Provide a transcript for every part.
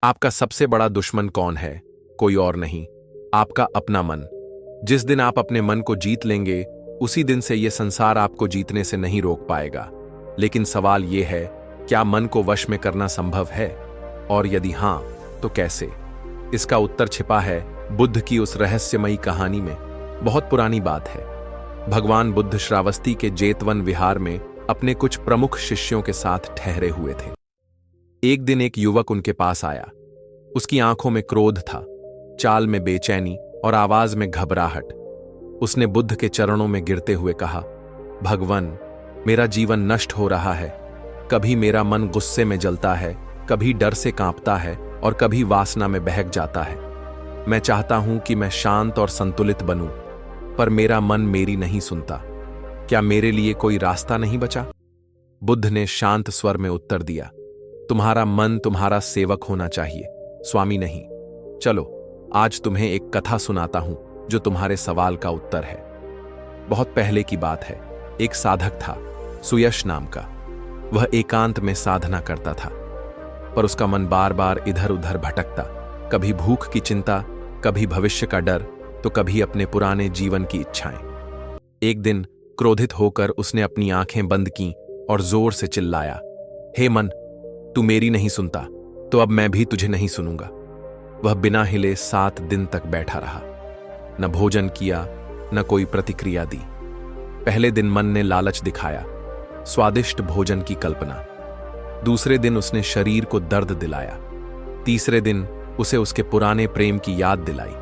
आपका सबसे बड़ा दुश्मन कौन है? कोई और नहीं, आपका अपना मन। जिस दिन आप अपने मन को जीत लेंगे, उसी दिन से यह संसार आपको जीतने से नहीं रोक पाएगा। लेकिन सवाल यह है, क्या मन को वश में करना संभव है? और यदि हां, तो कैसे? इसका उत्तर छिपा है बुद्ध की उस रहस्यमयी कहानी में। बहुत पुरानी बात है। भगवान बुद्ध श्रावस्ती के जेतवन विहार में अपने कुछ प्रमुख शिष्यों के साथ ठहरे हुए थे। एक दिन एक युवक उनके पास आया। उसकी आंखों में क्रोध था, चाल में बेचैनी और आवाज में घबराहट। उसने बुद्ध के चरणों में गिरते हुए कहा, भगवान, मेरा जीवन नष्ट हो रहा है। कभी मेरा मन गुस्से में जलता है, कभी डर से कांपता है और कभी वासना में बहक जाता है। मैं चाहता हूं कि मैं शांत और संतुलित बनूं, पर मेरा मन मेरी नहीं सुनता। क्या मेरे लिए कोई रास्ता नहीं बचा? बुद्ध ने शांत स्वर में उत्तर दिया, तुम्हारा मन तुम्हारा सेवक होना चाहिए, स्वामी नहीं। चलो, आज तुम्हें एक कथा सुनाता हूं जो तुम्हारे सवाल का उत्तर है। बहुत पहले की बात है। एक साधक था, सुयश नाम का। वह एकांत में साधना करता था, पर उसका मन बार बार इधर उधर भटकता। कभी भूख की चिंता, कभी भविष्य का डर, तो कभी अपने पुराने जीवन की इच्छाएं। एक दिन क्रोधित होकर उसने अपनी आंखें बंद कीं और जोर से चिल्लाया, हे मन, तू मेरी नहीं सुनता, तो अब मैं भी तुझे नहीं सुनूंगा। वह बिना हिले 7 दिन तक बैठा रहा। न भोजन किया, न कोई प्रतिक्रिया दी। पहले दिन मन ने लालच दिखाया, स्वादिष्ट भोजन की कल्पना। दूसरे दिन उसने शरीर को दर्द दिलाया। तीसरे दिन उसे उसके पुराने प्रेम की याद दिलाई।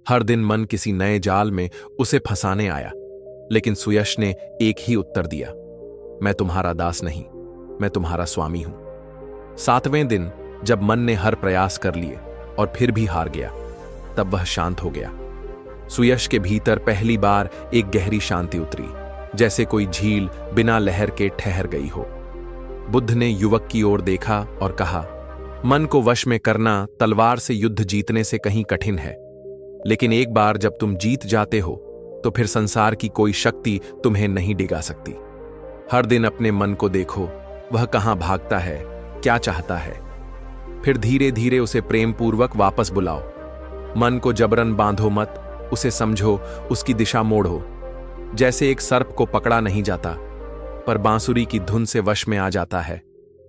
हर दिन मन किसी नए जाल में उसे फंसाने आया, लेकिन सुयश ने एक ही उत्तर दिया, मैं तुम्हारा दास नहीं, मैं तुम्हारा स्वामी हूं। 7वें दिन जब मन ने हर प्रयास कर लिए और फिर भी हार गया, तब वह शांत हो गया। सुयश के भीतर पहली बार एक गहरी शांति उतरी, जैसे कोई झील बिना लहर के ठहर गई हो। बुद्ध ने युवक की ओर देखा और कहा, मन को वश में करना तलवार से युद्ध जीतने से कहीं कठिन है, लेकिन एक बार जब तुम जीत जाते हो, तो फिर संसार की कोई शक्ति तुम्हें नहीं डिगा सकती। हर दिन अपने मन को देखो, वह कहां भागता है, क्या चाहता है। फिर धीरे धीरे उसे प्रेम पूर्वक वापस बुलाओ। मन को जबरन बांधो मत, उसे समझो, उसकी दिशा मोड़ो। जैसे एक सर्प को पकड़ा नहीं जाता, पर बांसुरी की धुन से वश में आ जाता है,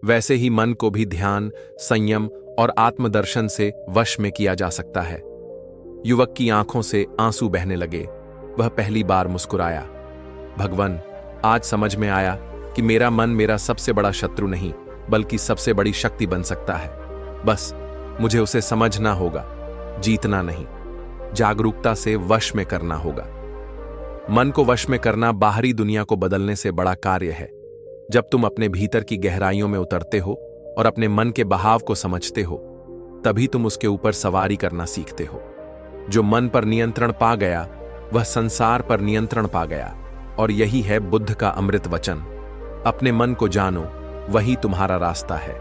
वैसे ही मन को भी ध्यान, संयम और आत्मदर्शन से वश में किया जा सकता है। युवक की आंखों से आंसू बहने लगे। वह पहली बार मुस्कुराया, भगवान, आज समझ में आया कि मेरा मन मेरा सबसे बड़ा शत्रु नहीं, बल्कि सबसे बड़ी शक्ति बन सकता है। बस मुझे उसे समझना होगा, जीतना नहीं, जागरूकता से वश में करना होगा। मन को वश में करना बाहरी दुनिया को बदलने से बड़ा कार्य है। जब तुम अपने भीतर की गहराइयों में उतरते हो और अपने मन के बहाव को समझते हो, तभी तुम उसके ऊपर सवारी करना सीखते हो। जो मन पर नियंत्रण पा गया, वह संसार पर नियंत्रण पा गया। और यही है बुद्ध का अमृत वचन, अपने मन को जानो, वही तुम्हारा रास्ता है।